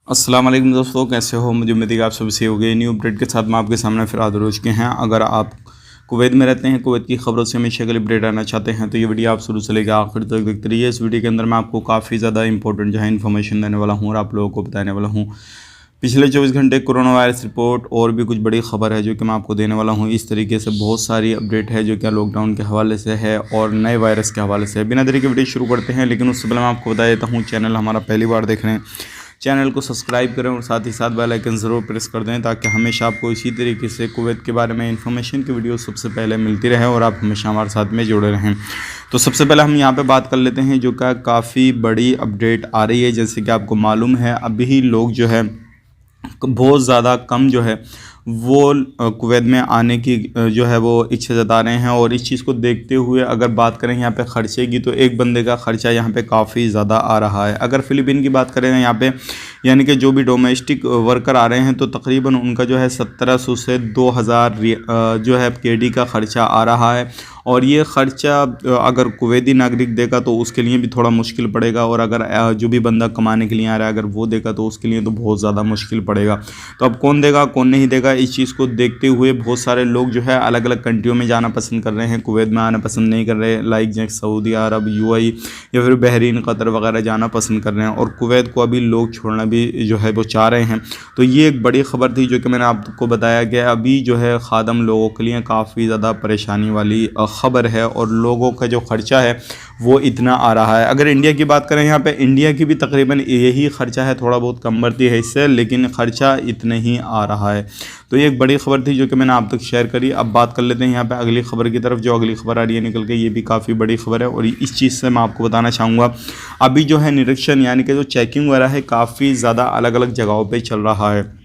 अस्सलाम वालेकुम दोस्तों, कैसे हो? मुझे उम्मीद है कि आप सभी सही हो गए। न्यू अपडेट के साथ मैं आपके सामने फिर हाजिर हो चुके हैं। अगर आप कुवैत में रहते हैं, कुवैत की खबरों से हमेशा के लिए अपडेट आना चाहते हैं तो ये वीडियो आप शुरू से लेकर आखिर तक देखते रहिए। इस वीडियो के अंदर मैं आपको काफ़ी ज़्यादा इंपॉर्टेंट जो है इन्फॉर्मेशन देने वाला हूँ और आप लोगों को बताने वाला हूँ पिछले 24 घंटे कोरोना वायरस रिपोर्ट और भी कुछ बड़ी खबर है जो कि मैं आपको देने वाला हूँ। इस तरीके से बहुत सारी अपडेट है जो कि लॉकडाउन के हवाले से है और नए वायरस के हवाले से है। बिना देरी के वीडियो शुरू करते हैं, लेकिन उससे पहले मैं आपको बता देता हूँ, चैनल हमारा पहली बार देख रहे हैं, चैनल को सब्सक्राइब करें और साथ ही साथ बेल आइकन ज़रूर प्रेस कर दें ताकि हमेशा आपको इसी तरीके से कुवैत के बारे में इन्फॉर्मेशन की वीडियो सबसे पहले मिलती रहे और आप हमेशा हमारे साथ में जुड़े रहें। तो सबसे पहले हम यहाँ पे बात कर लेते हैं जो कि काफ़ी बड़ी अपडेट आ रही है। जैसे कि आपको मालूम है, अभी लोग जो है बहुत ज़्यादा कम जो है वो कुवैत में आने की जो है वो इच्छा जता रहे हैं। और इस चीज़ को देखते हुए अगर बात करें यहाँ पे ख़र्चे की, तो एक बंदे का ख़र्चा यहाँ पे काफ़ी ज़्यादा आ रहा है। अगर फ़िलिपीन की बात करें यहाँ पे, यानी कि जो भी डोमेस्टिक वर्कर आ रहे हैं, तो तकरीबन उनका जो है 1700 से 2000 जो है केडी का ख़र्चा आ रहा है। और ये ख़र्चा अगर कुवैती नागरिक देगा तो उसके लिए भी थोड़ा मुश्किल पड़ेगा, और अगर जो भी बंदा कमाने के लिए आ रहा है अगर वो देगा तो उसके लिए तो बहुत ज़्यादा मुश्किल पड़ेगा। तो अब कौन देगा कौन नहीं देगा, इस चीज़ को देखते हुए बहुत सारे लोग जो है अलग अलग कंट्रियों में जाना पसंद कर रहे हैं, कुवैत में आना पसंद नहीं कर रहे, लाइक जैसे सऊदी अरब, यूएई या फिर बहरीन, कतर वगैरह जाना पसंद कर रहे हैं। और कुवैत को अभी लोग छोड़ना भी जो है वो चाह रहे हैं। तो ये एक बड़ी ख़बर थी जो कि मैंने आपको बताया कि अभी जो है खादम लोगों के लिए काफ़ी ज़्यादा परेशानी वाली ख़बर है और लोगों का जो ख़र्चा है वो इतना आ रहा है। अगर इंडिया की बात करें, यहाँ पे इंडिया की भी तकरीबन यही ख़र्चा है, थोड़ा बहुत कम बढ़ती है इससे, लेकिन ख़र्चा इतना ही आ रहा है। तो ये एक बड़ी ख़बर थी जो कि मैंने आप तक शेयर करी। अब बात कर लेते हैं यहाँ पे अगली ख़बर की तरफ। जो अगली ख़बर आ रही है निकल के, ये भी काफ़ी बड़ी ख़बर है और इस चीज़ से मैं आपको बताना चाहूँगा, अभी जो है निरीक्षण यानी कि जो चेकिंग वगैरह है काफ़ी ज़्यादा अलग अलग जगहों पर चल रहा है।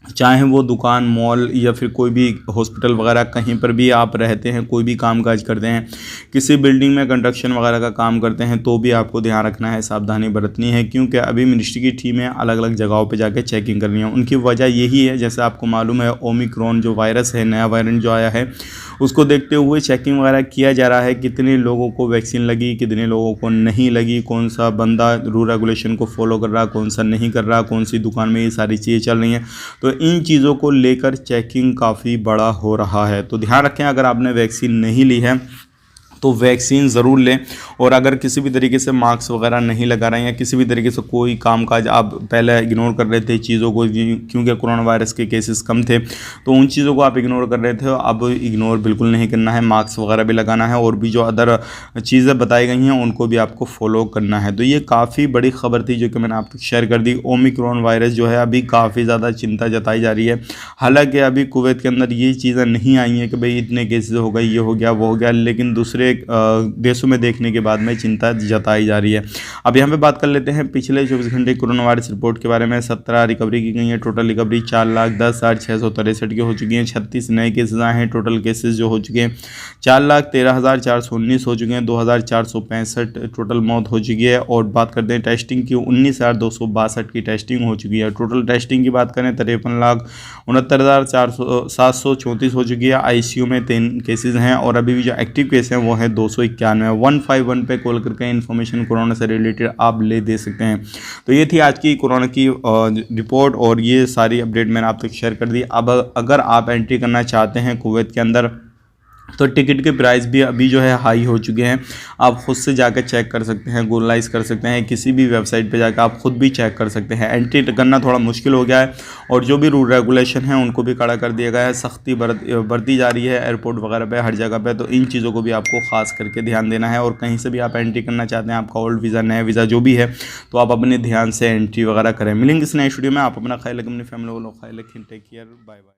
चाहे वो दुकान, मॉल या फिर कोई भी हॉस्पिटल वगैरह, कहीं पर भी आप रहते हैं, कोई भी काम काज करते हैं, किसी बिल्डिंग में कंस्ट्रक्शन वगैरह का काम करते हैं, तो भी आपको ध्यान रखना है, सावधानी बरतनी है, क्योंकि अभी मिनिस्ट्री की टीमें अलग अलग जगहों पे जाके चेकिंग करनी है। उनकी वजह यही है, जैसे आपको मालूम है, ओमिक्रॉन जो वायरस है, नया वायरस जो आया है, उसको देखते हुए चेकिंग वगैरह किया जा रहा है, कितने लोगों को वैक्सीन लगी, कितने लोगों को नहीं लगी, कौन सा बंदा रूल रेगुलेशन को फॉलो कर रहा, कौन सा नहीं कर रहा, कौन सी दुकान में ये सारी चीज़ें चल रही हैं। तो इन चीज़ों को लेकर चेकिंग काफ़ी बड़ा हो रहा है। तो ध्यान रखें, अगर आपने वैक्सीन नहीं ली है तो वैक्सीन ज़रूर लें। और अगर किसी भी तरीके से मास्क वगैरह नहीं लगा रहे हैं या किसी भी तरीके से कोई कामकाज आप पहले इग्नोर कर रहे थे चीज़ों को, क्योंकि कोरोना वायरस के केसेस कम थे, तो उन चीज़ों को आप इग्नोर कर रहे थे, अब इग्नोर बिल्कुल नहीं करना है, मास्क वगैरह भी लगाना है और भी जो अदर चीज़ें बताई गई हैं उनको भी आपको फॉलो करना है। तो ये काफ़ी बड़ी खबर थी जो कि मैंने आप तक शेयर कर दी। ओमिक्रॉन वायरस जो है अभी काफ़ी ज़्यादा चिंता जताई जा रही है। हालाँकि अभी कुवैत के अंदर ये चीज़ें नहीं आई हैं कि भाई इतने केसेस हो गए, ये हो गया, वो हो गया, लेकिन दूसरे देशों में देखने के बाद में चिंता जताई जा रही है। अब यहाँ पे बात कर लेते हैं पिछले 24 घंटे कोरोना वायरस रिपोर्ट के बारे में। 17 रिकवरी की गई है, टोटल रिकवरी 4,10,663 की हो चुकी हैं। 36 नए केसेस आए हैं, टोटल केसेस जो हो चुके हैं 4,13,419 हो चुके हैं। 2,465 टोटल मौत हो चुकी है। और बात करते हैं टेस्टिंग की, 19,262 की टेस्टिंग हो चुकी है। टोटल टेस्टिंग की बात करें 53,69,734 हो चुकी है। ICU में 3 केसेज हैं और अभी भी जो एक्टिव केस हैं वो हैं 291। 151 पे कॉल करके इन्फॉर्मेशन कोरोना से रिलेटेड आप ले दे सकते हैं। तो ये थी आज की कोरोना की रिपोर्ट और ये सारी अपडेट मैंने आप तक शेयर कर दी। अब अगर आप एंट्री करना चाहते हैं कुवैत के अंदर, तो टिकट के प्राइस भी अभी जो है हाई हो चुके हैं। आप खुद से जाकर चेक कर सकते हैं, गूगलाइज कर सकते हैं, किसी भी वेबसाइट पे जाकर आप खुद भी चेक कर सकते हैं। एंट्री करना थोड़ा मुश्किल हो गया है और जो भी रूल रेगुलेशन है उनको भी कड़ा कर दिया गया है, सख्ती बरती जा रही है एयरपोर्ट वगैरह पे, हर जगह पे। तो इन चीज़ों को भी आपको खास करके ध्यान देना है। और कहीं से भी आप एंट्री करना चाहते हैं, आपका ओल्ड वीज़ा, नया वीज़ा जो भी है, तो आप अपने ध्यान से एंट्री वगैरह करें। मिलेंगे इस नए स्टूडियो में। आप अपना ख्याल रखें, अपनी फैमिली वालों का ख्याल रखें। Take care, bye bye.